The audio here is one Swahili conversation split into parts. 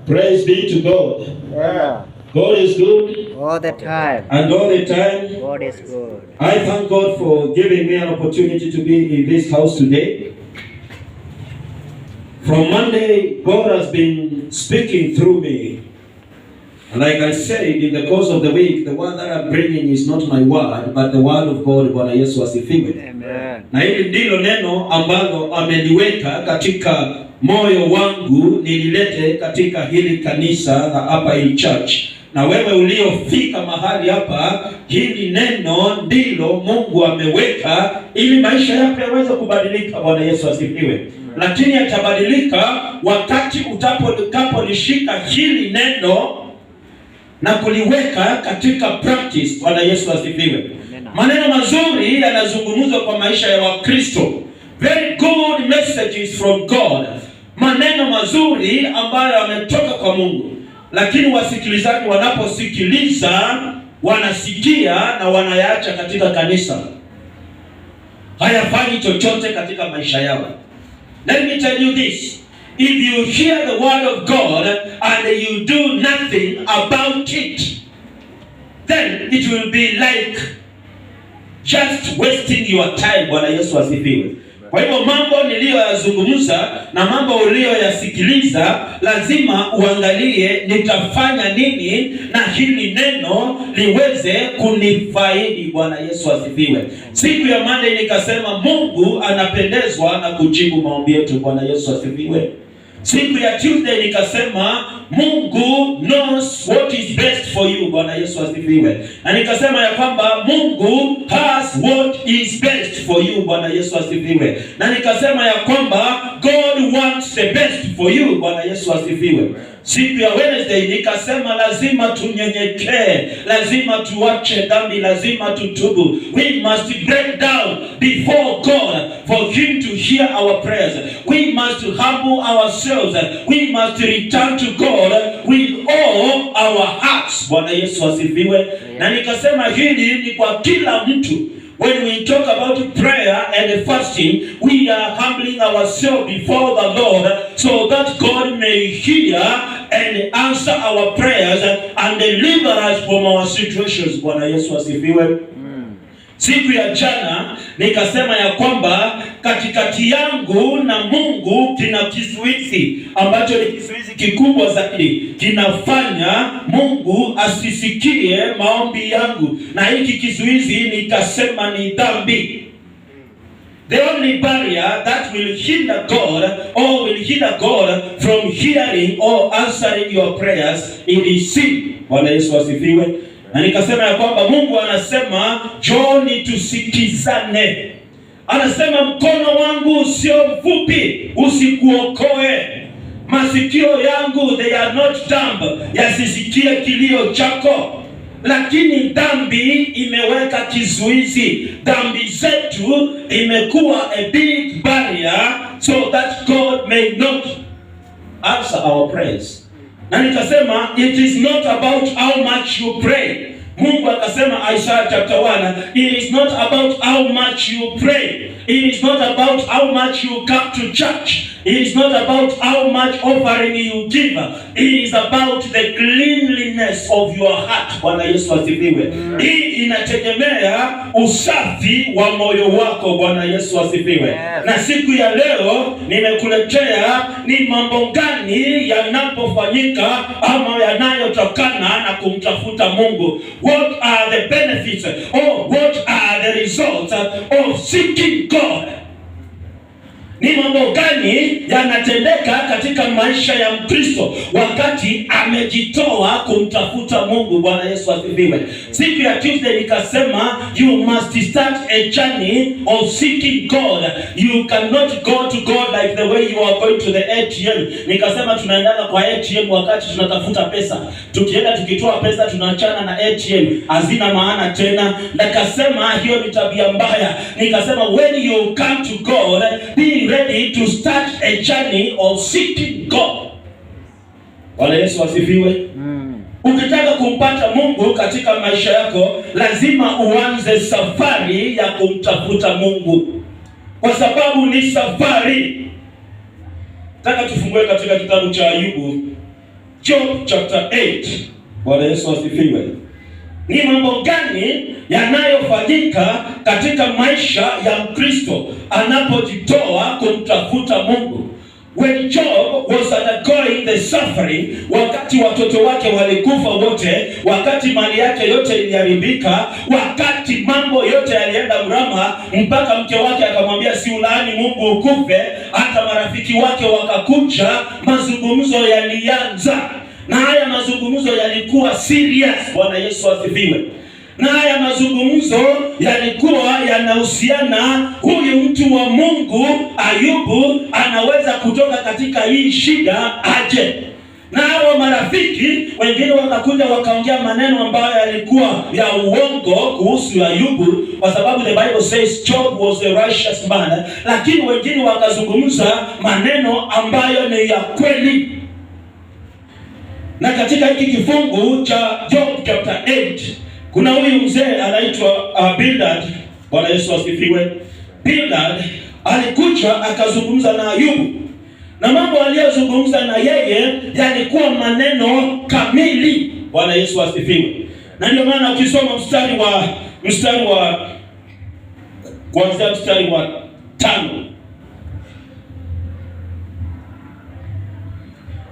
Praise be to God. Yeah. God is good. All the time. And all the time. God is good. I thank God for giving me an opportunity to be in this house today. From Monday, God has been speaking through me. And like I said, in the course of the week, the word that I'm bringing is not my word, but the word of God. Bwana Yesu asifiwe. Amen. Na hili ndilo neno ambalo ameliweka katika moyo wangu nililete katika hili kanisa la hapa hii church. Na wewe uliofika mahali hapa, hili neno ndilo Mungu ameweka ili maisha yako yaweze kubadilika. Bwana Yesu asifiwe. Lakini yatabadilika wakati utakapolishika hili neno na kuliweka katika practice. Bwana Yesu asifiwe. Maneno mazuri yanazungumzwa kwa maisha ya Wakristo. Very good messages from God. Maneno mazuri ambayo yametoka kwa Mungu. Lakini wasikilizaji wanaposikiliza, wanasikia na wanayaacha katika kanisa. Hayafanyi chochote katika maisha yao. Let me tell you this. If you hear the word of God and you do nothing about it, then it will be like just wasting your time. Bwana Yesu asifiwe. Kwa hivyo mambo niliyoyazungumza na mambo uliyoyasikiliza, lazima uangalie nitafanya nini na hili neno liweze kunifaidi. Bwana Yesu asifiwe. Siku ya Monday nikasema Mungu anapendezwa na kujibu maombi yetu. Bwana Yesu asifiwe. Siku ya Tuesday nikasema Mungu knows what is best for you. Bwana Yesu asifiwe. Na nikasema ya kwamba Mungu has what is best for you. Bwana Yesu asifiwe. Na nikasema ya kwamba God wants the best for you. Bwana Yesu asifiwe. Siku ya Wednesday nikasema lazima tunyenyekee, lazima tuache dhambi, lazima tutubu. We must break down before God for him to hear our prayers. We must humble ourselves. We must return to God with all our hearts. Bwana Yesu asifiwe. Na nikasema hili ni kwa kila mtu. When we talk about prayer and fasting, we are humbling ourselves before the Lord so that God may hear and answer our prayers and deliver us from our situations. Bwana Yesu asifiwe. Siku ya jana nikasema ya kwamba katikati yangu na Mungu kina kizuizi ambacho ni kizuizi kikubwa zaidi, kinafanya Mungu asisikie maombi yangu, na hiki kizuizi nikasema ni dhambi. The only barrier that will hinder God or will hinder God from hearing or answering your prayers is sin. Bwana Yesu asifiwe. Na nikasema ya kwamba Mungu anasema John tusikizane. Anasema mkono wangu sio mfupi usikuokoe. Masikio yangu they are not dumb yasisikie kilio chako. Lakini dhambi imeweka kizuizi. Dhambi zetu imekuwa a big barrier so that God may not answer our prayers. Na nikasema it is not about how much you pray. Mungu akasema Isaiah chapter 1, it is not about how much you pray. It is not about how much you come to church. It is not about how much offering you give. It is about the cleanliness of your heart. Bwana Yesu asifiwe. Hii inategemea usafi wa moyo wako. Bwana Yesu asifiwe. Na siku ya leo nimekuletea ni mambo gani yanapofanyika ama yanayotokana na kumtafuta Mungu. What are the benefits or what are the results of seeking God? Ni mambo gani yanatendeka katika maisha ya Mkristo wakati amejitoa kumtafuta Mungu? Bwana Yesu asifiwe. Siku ya Tuesday nikasema you must start a journey of seeking God. You cannot go to God like the way you are going to the ATM. Nikasema tunaendana kwa ATM wakati tunatafuta pesa. Tukienda tukitoa pesa tunaachana na ATM. Hazina maana tena. Nikasema hiyo ni tabia mbaya. Nikasema when you come to God, be ready to start a journey of seeking God. Bwana Yesu asifiwe. Ukitaka kumpata Mungu katika maisha yako, lazima uanze safari ya kumtafuta Mungu. Kwa sababu ni safari. Nataka tufungue katika kitabu cha Ayubu Job chapter 8. Bwana Yesu asifiwe. Ni mambo gani yanayofanyika katika maisha ya Mkristo anapojitoa kumtafuta Mungu? When Job was undergoing the suffering, wakati watoto wake walikufa wote, wakati mali yake yote iliharibika, wakati mambo yote yalienda mrama, mpaka mke wake akamwambia si ulaani Mungu ukufe, hata marafiki wake wakakuja, mazungumzo yalianza. Na haya mazungumzo yalikuwa serious. Bwana Yesu asifiwe. Na haya mazungumzo yalikuwa yanahusiana, huyu mtu wa Mungu Ayubu anaweza kutoka katika hii shida aje. Na hao marafiki wengine wakakuja wakaongea maneno ambayo yalikuwa ya uongo kuhusu Ayubu, kwa sababu the Bible says Job was a righteous man, lakini wengine wakazungumza maneno ambayo ni ya kweli. Na katika hiki kifungu cha Job chapter 8 kuna huyu mzee anaitwa Bildad. Bwana Yesu asifiwe. Bildad alikuja akazungumza na Ayubu, na mambo aliyozungumza na yeye yalikuwa maneno kamili. Bwana Yesu asifiwe. Na ndio maana ukisoma mstari wa kuanzia mstari wa 5,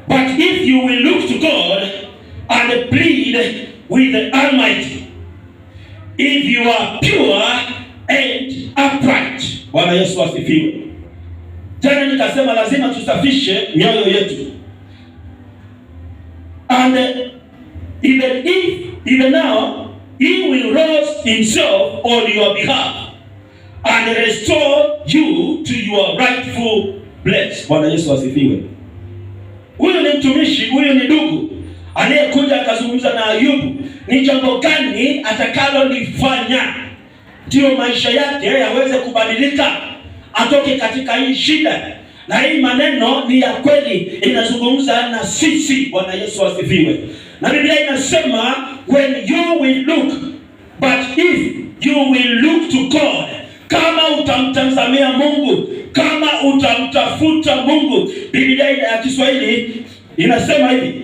but if you will look to God and plead with the Almighty, if you are pure and upright. Bwana Yesu asifiwe. Jana nikasema lazima tusafishe mioyo yetu. And even now, he will rouse himself on your behalf and restore you to your rightful place. Bwana Yesu asifiwe. Huyu ni mtumishi, huyu ni ndugu aliyekuja akazungumza na Ayubu. Ni jambo gani atakalolifanya ndio maisha yake yaweze kubadilika, atoke katika hii shida. Na hii maneno ni ya kweli, inazungumza na sisi. Bwana Yesu asifiwe. Na Biblia inasema when you will look, but if you will look to God, kama utamtazamia Mungu, kama utamtafuta Mungu. Biblia ya Kiswahili inasema hivi.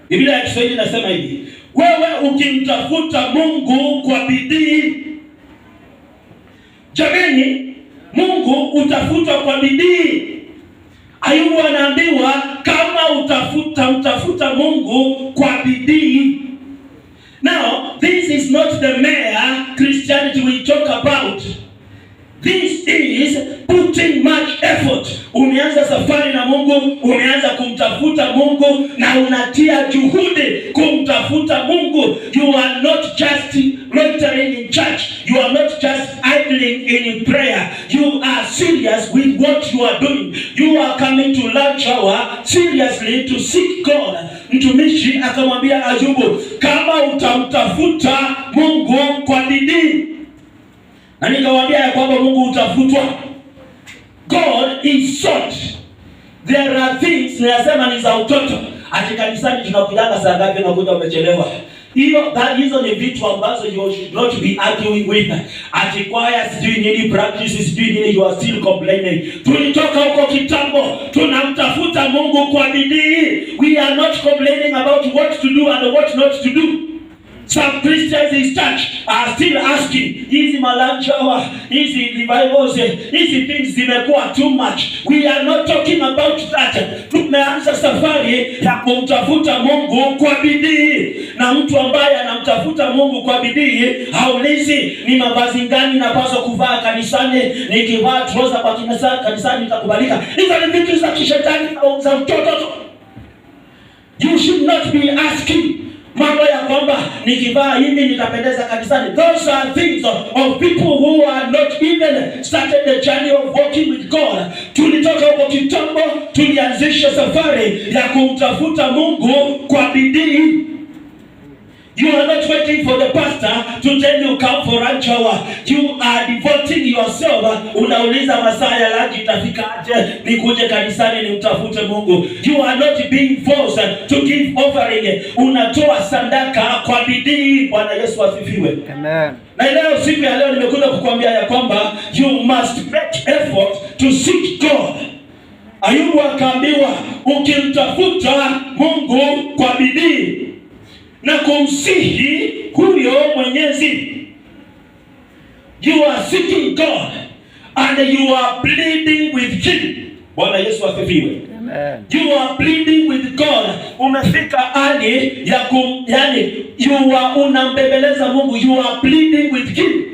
Biblia ya Kiswahili inasema hivi: wewe ukimtafuta Mungu kwa bidii. Jamani, Mungu utafuta kwa bidii. Ayubu anaambiwa kama mtafuta Mungu kwa bidii. Now, this is not the mere Christianity we talk about. This is putting much effort. Umeanza safari na Mungu, umeanza kumtafuta Mungu na unatia juhudi kumtafuta Mungu. You are not just loitering in church. You are not just idling in prayer. You are serious with what you are doing. You are coming to lunch hour seriously to seek God. Mtumishi akamwambia Ayubu, kama utamtafuta Mungu kwa bidii. Na nikawaambia ya kwamba Mungu utafutwa. God is sought. There are things nasema ni za utoto. Ati kanisani tunakujanga saa ngapi na kuja umechelewa. Hizo ni vitu ambazo you should not be arguing with. Ati choir sijui nini, practice sijui nini, you are still complaining. Tulitoka huko kitambo, tunamtafuta Mungu kwa bidii. We are not complaining about what to do and what not to do. Some Christians in church are still asking, hizi lunch hour, hizi revivals, hizi things zimekuwa too much. We are not talking about that. Tumeanza safari ya kumtafuta Mungu kwa bidii. Na mtu ambaye anamtafuta Mungu kwa bidii haulizi ni mavazi gani napaswa kuvaa kanisani, nikivaa trouser kwa kanisani nitakubalika. Hizo ni vitu za kishetani au za mtoto. You should not be asking mambo ya kwamba nikivaa hivi nitapendeza kanisani. Those are things of people who are not even started the journey of walking with God. Tulitoka huko kitambo, tulianzisha safari ya kumtafuta Mungu kwa bidii. You are not waiting for the pastor to tell you come for lunch hour. You are devoting yourself. Unauliza masaa ya lunch itafika aje nikuje kanisani nimtafute Mungu. You are not being forced to give offering. Unatoa sadaka kwa bidii. Bwana Yesu asifiwe. Amen. Na leo siku ya leo nimekuja kukuambia ya kwamba you must make effort to seek God. Ayubu akaambiwa, ukimtafuta Mungu kwa bidii na kumsihi huyo Mwenyezi, you are seeking God and you are pleading with Him. Bwana Yesu asifiwe. Amen. You are pleading with God. Umefika hali ya unambebeleza Mungu. You are pleading with Him.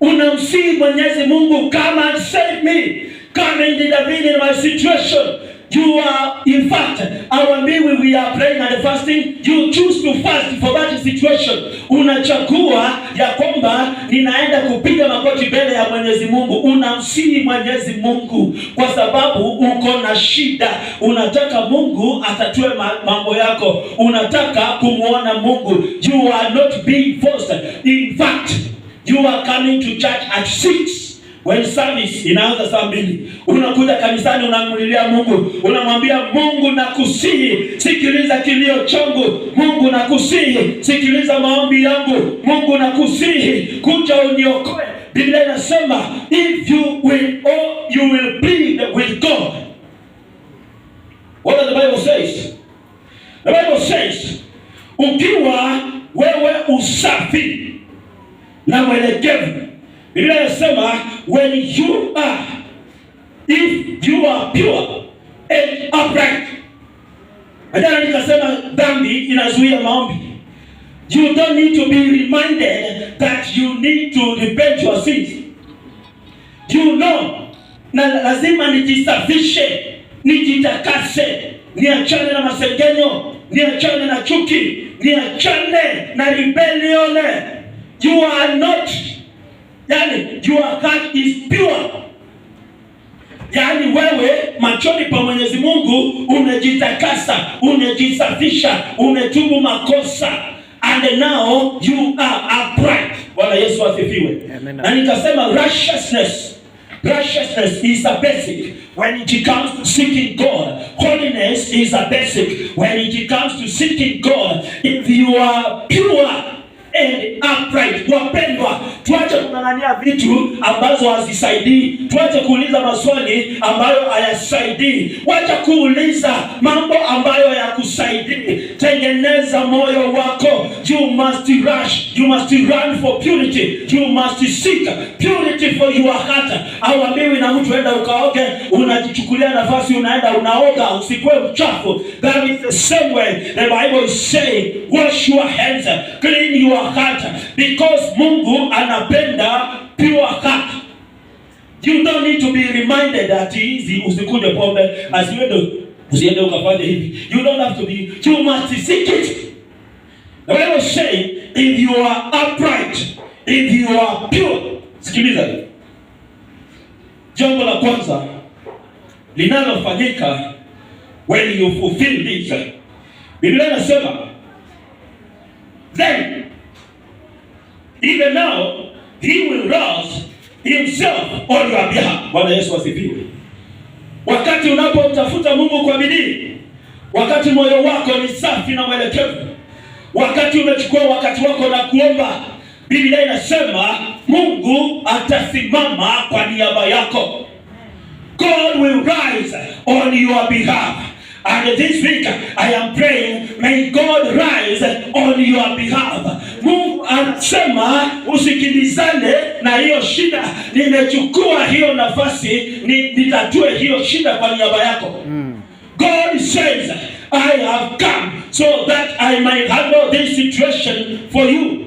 Unamsihi Mwenyezi Mungu, come and save me. Come and intervene in my situation. You are, in fact, our when we are praying and fasting, you choose to fast for that situation. Unachagua ya kwamba ninaenda kupiga magoti mbele ya Mwenyezi Mungu. Unamsihi Mwenyezi Mungu kwa sababu uko na shida. Unataka Mungu atatue mambo yako. Unataka kumuona Mungu. You are not being forced. In fact, you are coming to church at 6. When service inaanza saa 2, unakuja kanisani, unamulilia Mungu, unamwambia Mungu, nakusihi sikiliza kilio changu. Mungu, nakusihi sikiliza maombi yangu. Mungu, nakusihi kuja uniokoe. Biblia inasema if you will plead with God. What does the Bible says? The Bible says ukiwa wewe usafi na mwelekevu, Biblia inasema if you are pure and upright. Badala nikasema dhambi inazuia maombi. You don't need to be reminded that you need to repent your sins. You know, na lazima nijisafishe, nijitakase, niachane na masengenyo, niachane na chuki, niachane na rebellion. You are not, your heart is pure. Wewe machoni pa Mwenyezi Mungu unajitakasa, unajisafisha, umetubu makosa, and now you are upright. Bwana Yesu asifiwe. Na nikasema righteousness is a basic when it comes to seeking God. Holiness is a basic when it comes to seeking God. If you are pure and upright. Wapendwa, tuache kung'ang'ania vitu ambazo hazisaidii. Tuache kuuliza maswali ambayo hayasaidii. Wacha kuuliza mambo ambayo yakusaidii. Tengeneza moyo wako. You must rush. You must run for purity. You must seek purity for your heart. Hauambiwi na mtu enda ukaoge, unajichukulia nafasi unaenda unaoga, usikuwe mchafu. That is the same way the Bible is saying, wash your hands, clean your heart, because Mungu anapenda pure heart. You don't need to be reminded that hizi usikuje pombe, usiende ukafanya hivi. You don't have to be, you must seek it. The Bible say if you are upright, if you are pure. Sikiliza. Jambo la kwanza linalofanyika when you fulfill this, Biblia inasema then even now he will rouse himself on your behalf. Bwana Yesu asifiwe. Wakati unapomtafuta Mungu kwa bidii, wakati moyo wako ni safi na mwelekevu, wakati umechukua wakati wako na kuomba, Biblia inasema Mungu atasimama kwa niaba yako. God will rise on your behalf. And this week I am praying, may God rise on your behalf. Mungu anasema usikilizane na hiyo shida. Nimechukua hiyo nafasi, nitatue hiyo shida kwa niaba yako. God says, I have come so that I might handle this situation for you.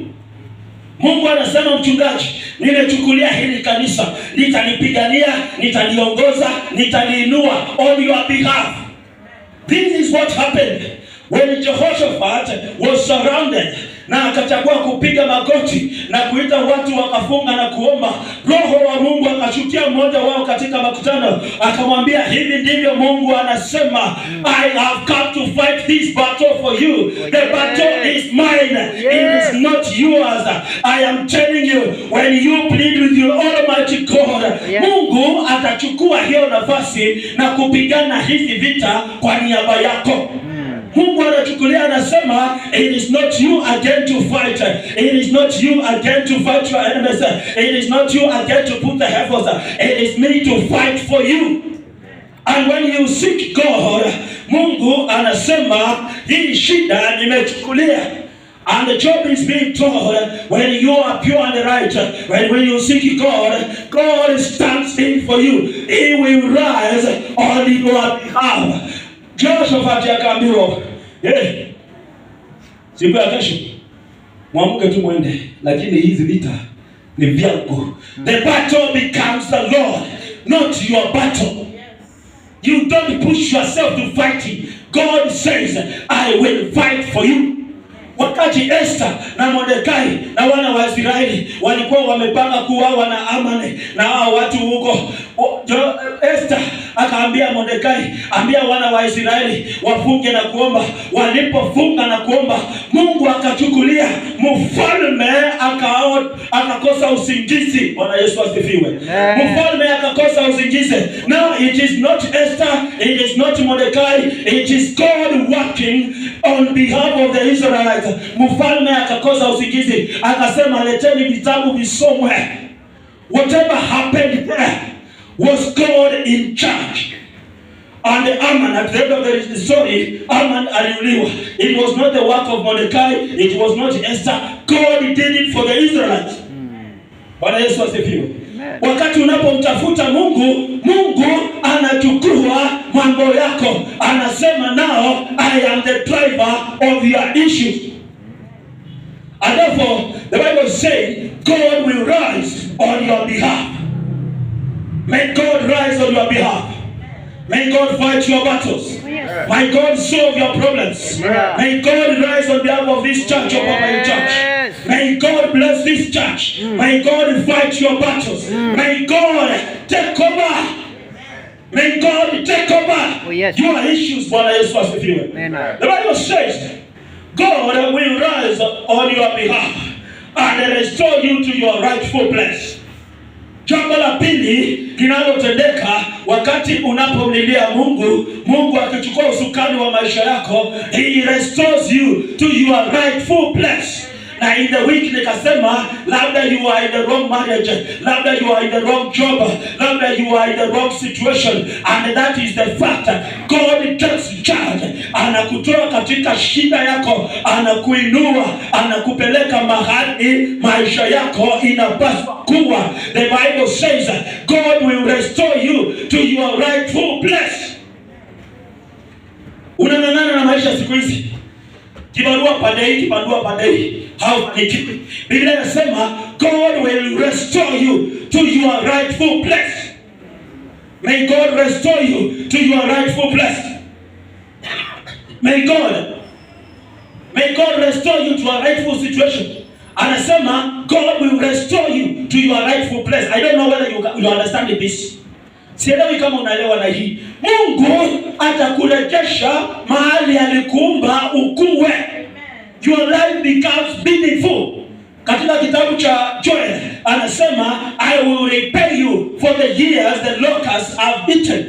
Mungu anasema, mchungaji, nimechukulia hili kanisa, nitalipigania, nitaliongoza, nitaliinua on your behalf. This is what happened when Jehoshaphat was surrounded, na akachagua kupiga magoti na kuita watu wakafunga na kuomba. Roho wa Mungu akashukia mmoja wao katika makutano, akamwambia, hivi ndivyo Mungu anasema, I have come to fight this battle for you. The battle is mine. It is not yours. I am telling you, when you plead with your Almighty God, Mungu atachukua hiyo nafasi na kupigana hizi vita kwa niaba yako. Mungu anachukulia, anasema, it is not you again to fight. It is not you again to fight your enemies. It is not you again to put the heavens. It is me to fight for you. And when you seek God, Mungu anasema hii shida nimechukulia. And the job is being told, when you are pure and right, when you seek God, God stands in for you. He will rise on your behalf. Jehoshaphat akaambiwa, siku ya kesho mwamuke tu mwende, lakini hizi vita ni vyangu. The battle becomes the Lord, not your battle. You don't push yourself to fight it. God says, I will fight for you. Wakati Esther na Mordekai na wana wa Israeli walikuwa wamepanga kuuawa na Amani na hao watu huko, Esther akaambia Mordekai, ambia wana wa Israeli wafunge na kuomba. Walipofunga na kuomba, Mungu akachukulia mfalme akakosa usingizi. Bwana Yesu asifiwe. Mfalme akakosa usingizi. Now it is not Esther, it is not Mordekai, it is God working on behalf of the Israelites. Mfalme akakosa usingizi, akasema leteni vitabu visomwe. Whatever happened there was God in charge. And Aman, at the end of the story, Aman aliuliwa. It was not the work of Mordecai, it was not Esther. God did it for the Israelites. Bwana Yesu asifiwe. Wakati unapomtafuta Mungu, Mungu anachukua mambo yako. Anasema now I am the driver of your issues. And therefore, the Bible says, God will rise on your behalf. May God rise on your behalf. May God fight your battles. May God solve your problems. May God rise on behalf of this church, of our church. May God bless this church. May God fight your battles. May God take over. May God take over your issues. Bwana Yesu asifiwe. The Bible says, God will rise on your behalf and restore you to your rightful place. Jambo la pili linalotendeka wakati unapomlilia Mungu, Mungu akichukua usukani wa maisha yako, He restores you to your rightful place. Na in the week nikasema, labda you are in the wrong marriage, labda you are in the wrong job, labda you are in the wrong situation, and that is the fact. God takes charge. Anakutoa katika shida yako, anakuinua, anakupeleka mahali maisha yako inapaswa kuwa. The Bible says God will restore you to your rightful place. Unang'ang'ana na maisha siku hizi, kibarua pande hii, kibarua pande hii, haufanikiwi. Biblia inasema God will restore you to your rightful place. May God restore you to your rightful place. May God restore you to a rightful situation. Anasema God will restore you to your rightful place. I don't know whether you understand this. Sielewi kama unaelewa na hii. Mungu atakurejesha mahali alikuumba ukuwe. Your life becomes meaningful. Katika kitabu cha Joel anasema I will repay you for the years the locusts have eaten.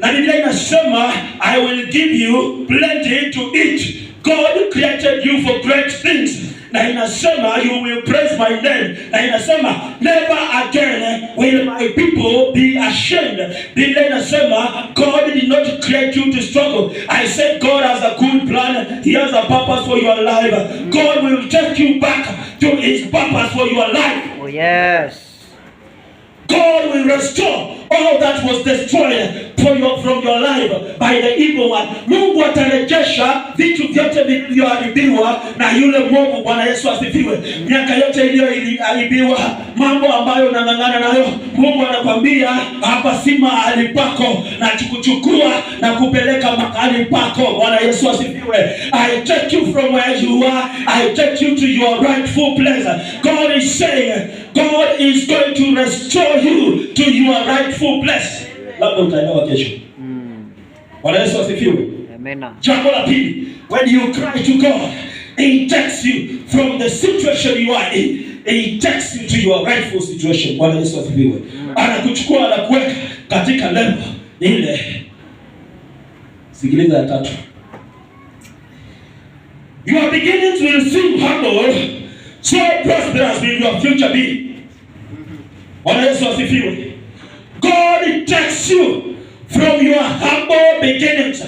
Na Biblia inasema I will give you plenty to eat. God created you for great things. Na inasema you will praise my name. Na inasema never again will my people be ashamed. Biblia inasema God did not create you to struggle. I said God has a good plan. He has a purpose for your life. God will take you back to His purpose for your life. Oh yes. God will restore all that was destroyed from your life by the evil one. Mungu atarejesha vitu vyote vilivyoharibiwa na yule mwovu. Bwana Yesu asifiwe. Miaka yote iliyoharibiwa, mambo ambayo unang'ang'ana nayo, Mungu anakuambia hapa si mahali pako, na kukuchukua na kupeleka mahali pako. Bwana Yesu asifiwe. I take you from where you are, I take you to your rightful place. God is saying, God is going to restore you to your rightful place. Labda utaelewa kesho. Bwana Yesu asifiwe. Amen. Jambo la pili, when you cry to God, He takes you from the situation you are in. He takes you to your rightful situation. Bwana Yesu asifiwe. Anakuchukua na kuweka katika level ile. Sikiliza ya tatu. Your beginnings will seem humble, so prosperous will your future be. Bwana Yesu asifiwe. God takes you from your humble beginnings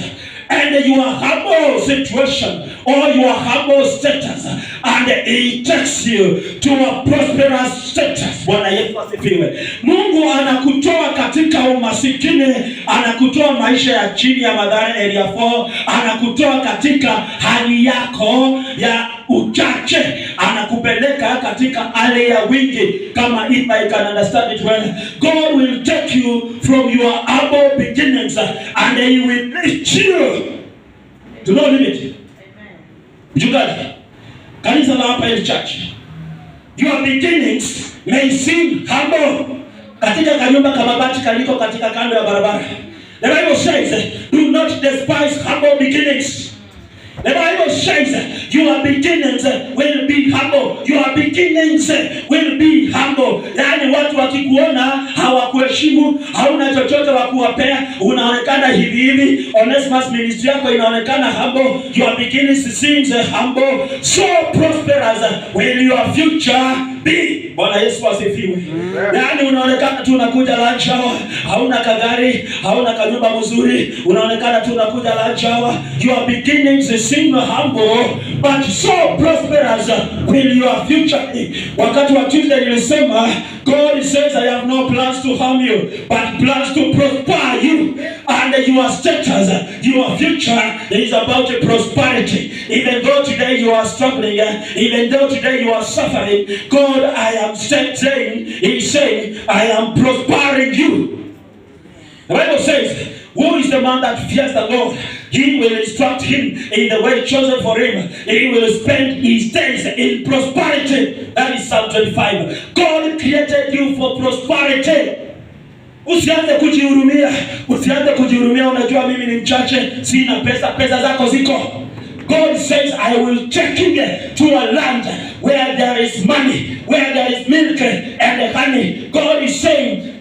and your humble situation or your humble status, and He takes you to a prosperous status. Bwana Yesu asifiwe. Mungu anakutoa katika umasikini, anakutoa maisha ya chini ya Mathare area 4, anakutoa katika hali yako ya uchache, anakupeleka katika hali ya wingi. Kama if I can understand it well, God will take you from your humble beginnings and He will lift you to no limit. Mchungaji, kanisa la hapa hili church, your beginnings may seem humble. Katika kanyumba kama bati kaliko katika kando ya barabara. The Bible says, do not despise humble beginnings. The Bible says your beginnings will be humble. Your beginnings will be humble. Yani watu wakikuona hawakuheshimu, hauna chochote wa kuwapea, unaonekana hivi hivi. Onesimus ministry yako inaonekana humble. Your beginnings seems humble. So prosperous will your future be. Bwana Yesu asifiwe. Yani unaonekana tu unakuja lunch hour, hauna kagari, hauna kanyumba mzuri, unaonekana tu unakuja lunch hour. Your beginnings seem humble, but so prosperous will your future be. Wakati wa Tuesday nilisema, God says I have no plans to harm you, but plans to prosper you and your status. Your future is about prosperity. Even though today you are struggling, even though today you are suffering, God, I am saying, He's saying, I am prospering you. The Bible says, who is the man that fears the Lord? He will instruct him in the way chosen for him. He will spend his days in prosperity. That is Psalm 25. God created you for prosperity. Usianze kujihurumia. Usianze kujihurumia, unajua mimi ni mchache, sina pesa, pesa zako ziko. God says, I will take you to a land where there is money, where there is milk and honey. God is saying,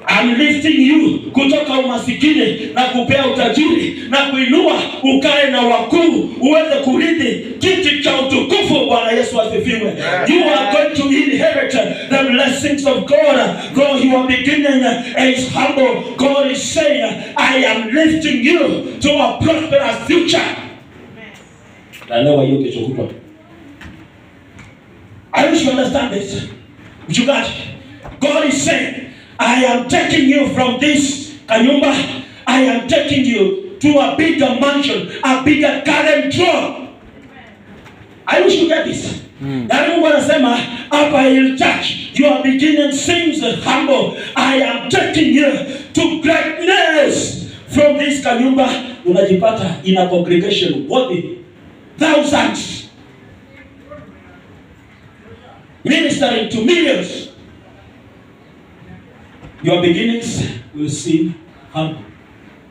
I'm lifting you kutoka umasikini na kupea utajiri na kuinua ukae na wakuu uweze kurithi kiti cha utukufu. Bwana Yesu asifiwe. You are going to inherit the blessings of God. Though your beginning is humble, God is saying, I am lifting you to a prosperous future. I wish you understand this. Mchungaji, God is saying, I am taking you from this kanyumba, I am taking you to a bigger mansion, a bigger current throne. I wish you get this. That Mungu anasema hapa in church, your beginning seems humble. I am taking you to greatness. From this kanyumba, unajipata in a congregation worthy thousands, ministering to millions. Your beginnings will seem humble.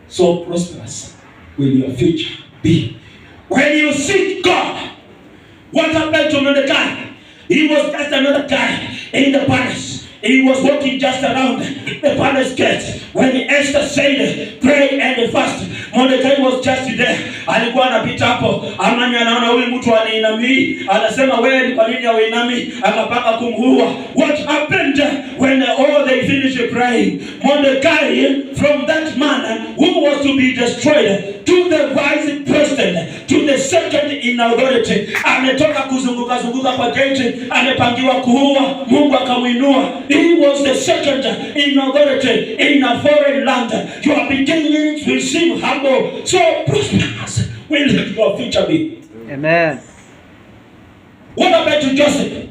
So prosperous will your future be. When you seek God, what happened to Mordecai? He was just another guy in the palace. He was walking just around the palace gate. When Esther said, pray and fast, Mordecai was just there. Alikuwa anapita hapo. Amani anaona huyu mtu anainamii. Anasema wewe ni kwa nini hauinami? Akapanga kumua. What happened when all they finished praying? Mordecai, from that man who was to be destroyed to the vice president, to the second in authority. Ametoka kuzunguka kwa gate, amepangiwa kuua. Mungu akamuinua. He was the second in authority in a foreign land. Your beginnings will seem humble, so prosperous will your future be. Amen. What happened to Joseph?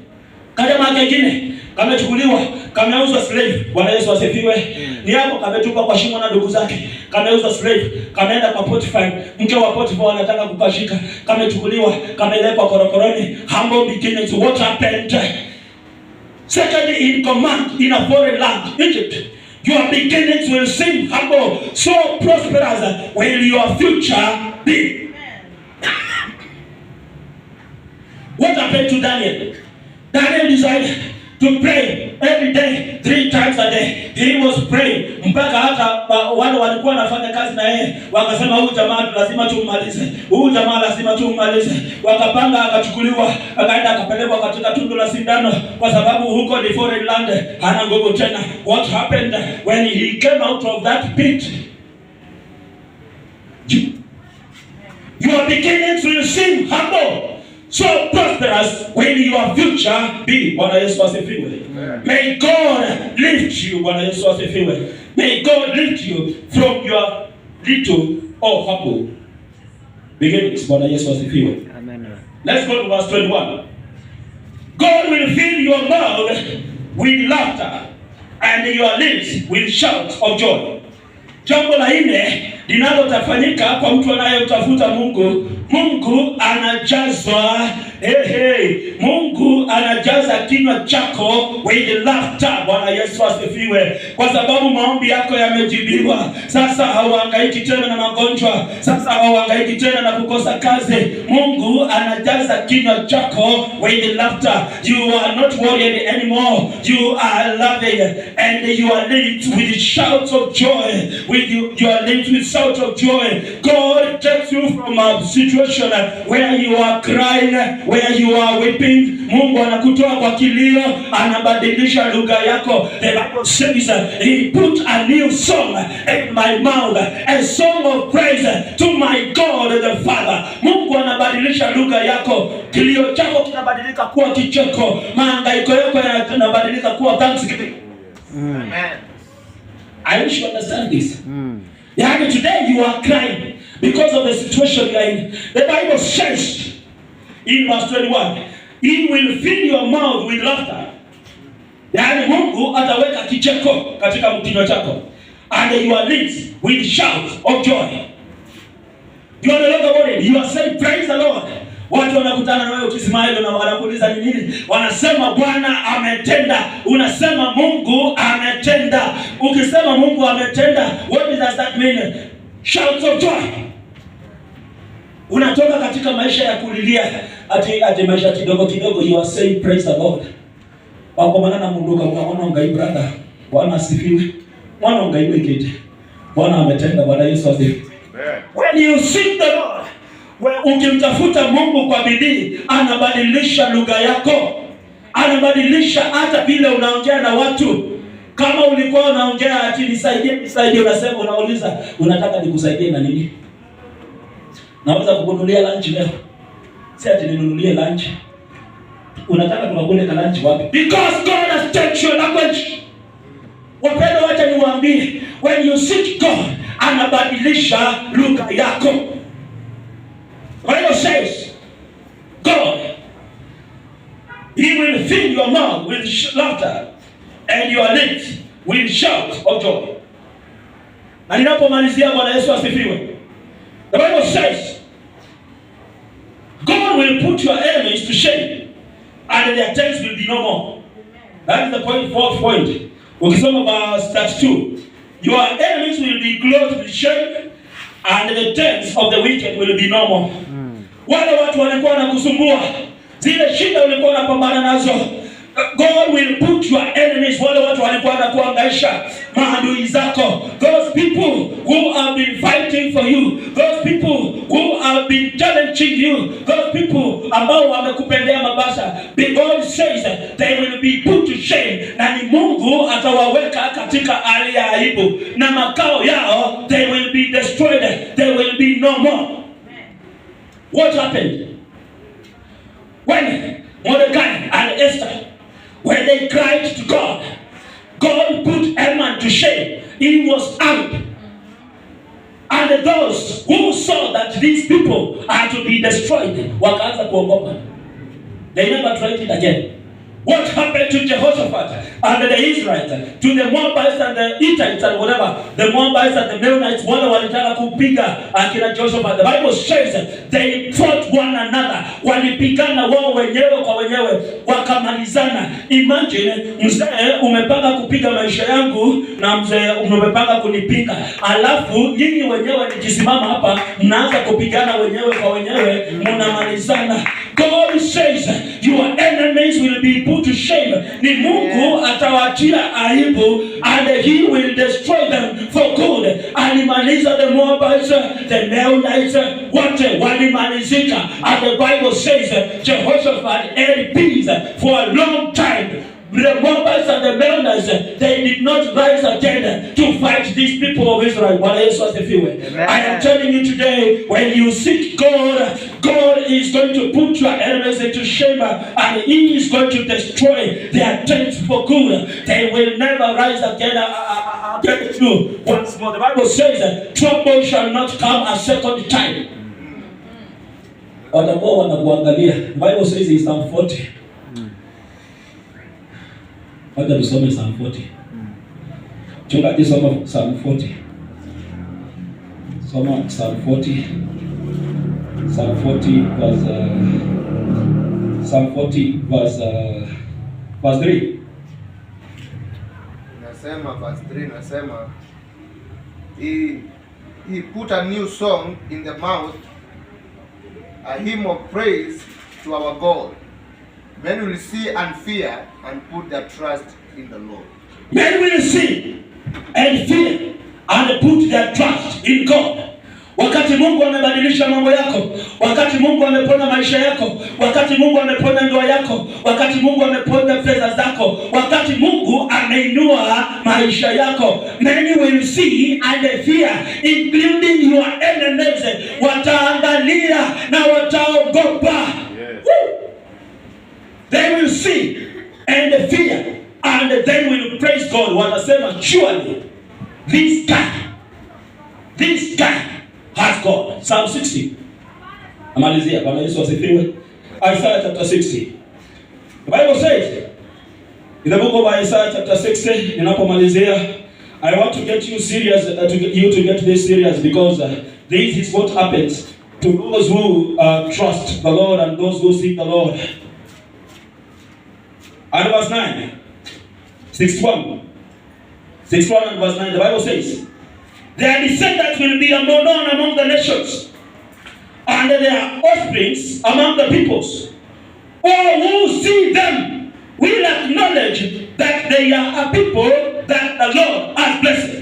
Kajama kengine kamechukuliwa, kameuzwa slave. Bwana Yesu asifiwe. Ni hapo kametupwa kwa shimo na ndugu zake. Kameuzwa slave, kameenda kwa Potiphar. Mke wa Potiphar anataka kupashika. Kamechukuliwa, kamelekwa korokoroni. Humble beginnings. What happened? Second in command in a foreign land, Egypt. Your beginnings will seem humble, so prosperous will your future be. What happened to Daniel? Daniel decided to pray every day, 3 times a day. He was praying. Mpaka hata wale walikuwa wanafanya kazi na yeye wakasema huyu jamaa lazima tummalize. Huyu jamaa lazima tummalize. Wakapanga, akachukuliwa, akaenda akapelekwa katika tundu la sindano kwa sababu huko ni foreign land, hana nguvu tena. What happened when he came out of that pit? Your beginnings will seem humble, so prosperous when your future be. Bwana Yesu asifiwe. May God lift you. Bwana Yesu asifiwe. May God lift you from your little or humble beginnings. Bwana Yesu asifiwe. Amen. Let's go to verse 21. God will fill your mouth with laughter and your lips with shouts of joy. Jambo la nne linalotafanyika kwa mtu anayemtafuta Mungu, Mungu anajazwa Mungu anajaza kinywa chako with laughter. Bwana Yesu asifiwe. Kwa sababu maombi yako yamejibiwa. Sasa hauhangaiki tena na magonjwa. Sasa hauhangaiki tena na kukosa kazi. Mungu anajaza kinywa chako with laughter. You are not worried anymore. You are loving and you are linked with shouts of joy. You are linked with shouts of joy. God takes you from a situation where you are crying, where you are weeping. Mungu anakutoa kwa kilio, anabadilisha lugha yako. The Bible says he put a new song in my mouth, a song of praise to my God the Father. Mungu anabadilisha lugha yako. Kilio chako kinabadilika kuwa kicheko. Mahangaiko yako yanabadilika kuwa thanksgiving. Amen. I wish you understand this. Yani today you are crying because of the situation you are in. The Bible says in verse 21, he will fill your mouth with laughter. Yani Mungu ataweka kicheko katika kinywa chako. And your lips with shouts of joy. You are no longer worried. You are saying praise the Lord. Watu wanakutana na wewe ukismile na wanakuuliza ni nini? Wanasema Bwana ametenda. Unasema Mungu ametenda. Ukisema Mungu ametenda, what does that mean? Shouts of joy. Unatoka katika maisha ya kulilia ati maisha kidogo kidogo, you are saying praise the Lord. Wako manana Mungu kwa ngai brother. Bwana asifiwe. Bwana ngai kete. Bwana ametenda. Bwana Yesu asifiwe. When you seek the Lord, ukimtafuta Mungu kwa bidii, anabadilisha lugha yako. Anabadilisha hata vile unaongea na watu. Kama ulikuwa unaongea ati nisaidie, unasema unauliza, unataka nikusaidie na nini? Naweza kukununulia lunch leo. Si ati ninunulie lunch. Unataka tukakule ka lunch wapi? Because God has changed your language. Wapendwa, wacha niwaambie, when you seek God, anabadilisha lugha yako. Bible says, God, he will fill your mouth with laughter and your lips with shouts of joy. Na ninapomalizia, Bwana Yesu asifiwe. The Bible says, God will put your enemies to shame and their tents will be no more. That is the point, fourth point. Ukisoma verse 32, your enemies will be clothed with shame and the tents of the wicked will be no more. Wale watu walikuwa wanakusumbua, zile shida ulikuwa unapambana nazo, God will put your enemies, wale watu walikuwa wanakuhangaisha, maadui zako, those people who have been fighting for you, those people who have been challenging you, those people ambao wamekupendea mabasa, God says they will be put to shame, na ni Mungu atawaweka katika hali ya aibu, na makao yao they will be destroyed, there will be no more. What happened when Mordecai and Esther, when they cried to God, God put Haman to shame. He was angry. And those who saw that these people are to be destroyed, wakaanza kuogopa. They never tried it again. What happened to Jehoshaphat and the Israelites, to the Moabites and the Hittites and whatever, the Moabites and the Meunites, wale walitaka kupiga akina Jehoshaphat. The Bible says they fought one another. Walipigana wao wenyewe kwa wenyewe, wakamalizana. Imagine mzee umepanga kupiga maisha yangu na mzee umepanga kunipinga. Alafu nyinyi wenyewe nikisimama hapa mnaanza kupigana wenyewe kwa wenyewe, mnamalizana. God says your enemies will be put to shame. Ni Mungu atawatia aibu and he will destroy them for good. Alimaliza the Moabites, the Meunites, wote walimalizika. And the Bible says Jehoshaphat had peace for a long time. The Moabites and the Ammonites, they did not rise again to fight these people of Israel. I am telling you today, when you seek God, God is going to put your enemies into shame, and He is going to destroy their tents for good. They will never rise again against you once more. The Bible says, trouble shall not come a second time. Watakuwa wanakuangalia. The Bible says in Psalm 40. Wacha tusome Psalm 40. Chungaji soma Psalm 40. Soma Psalm 40. Psalm 40 verse 3. Nasema verse 3 nasema he put a new song in the mouth, a hymn of praise to our God. Men will see and fear and put their trust in the Lord. Men will see and fear and put their trust in God. Wakati Mungu amebadilisha mambo yako, wakati Mungu ameponya maisha yako, wakati Mungu ameponya ndoa yako, wakati Mungu ameponya fedha zako, wakati Mungu ameinua maisha yako, many will see and fear, including your enemies. Wataangalia na wataogopa. They will see and fear and they will praise God. Wanasema surely this guy has God. Psalm 60. Amalizia, Bwana Yesu asifiwe. Isaiah chapter 60. The Bible says in the book of Isaiah chapter 60, ninapomalizia, I want to get you serious, to get this serious, because this is what happens to those who trust the Lord and those who seek the Lord. And verse 9, 61 and verse 9, the Bible says, their descendants will be known among the nations, and their offsprings among the peoples. All who see them will acknowledge that they are a people that the Lord has blessed.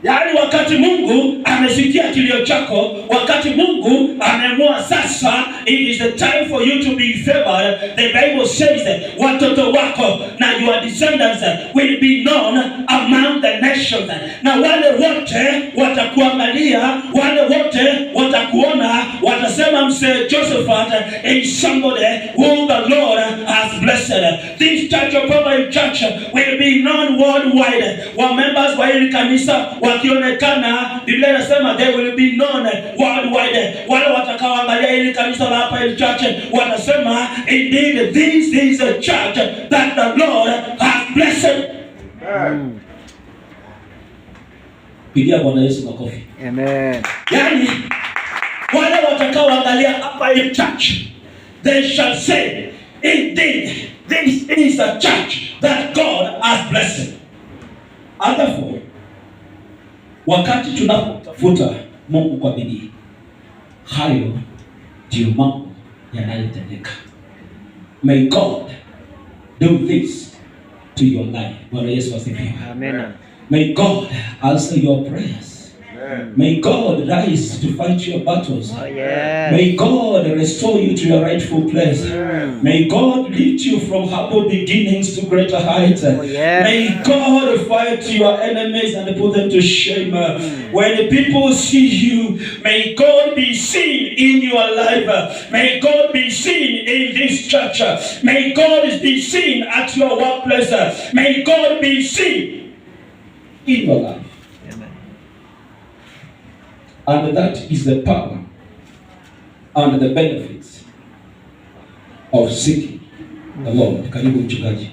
Yaani wakati Mungu amesikia kilio chako, wakati Mungu ameamua sasa, it is the time for you to be favored. The Bible says that watoto wako na your descendants will be known among the nations. Na wale wote watakuangalia, wale wote watakuona, watasema Mzee Josephat is somebody whom the Lord has blessed. This Church of Power Church will be known worldwide. Wa members wa hili kanisa wakionekana, Biblia inasema they will be known worldwide. Wale watakaoangalia hili kanisa la hapa hili church watasema indeed this is a church that the Lord has blessed. Pigia Bwana Yesu makofi. Amen. Yani wale watakaoangalia hapa hili church, they shall say indeed this is a church that God has blessed. And therefore, wakati tunapotafuta Mungu kwa bidii, hayo ndio mambo yanayotendeka. May God do this to your life. Bwana Yesu asifiwe. Amen. May God answer your prayers. May God rise to fight your battles. Oh, yes. May God restore you to your rightful place. May God lift you from humble beginnings to greater heights. Oh, yes. May God fight your enemies and put them to shame. When people see you, may God be seen in your life. May God be seen in this church. May God be seen at your workplace. May God be seen in your life. And that is the power and the benefits of seeking the Lord. Karibu mchungaji.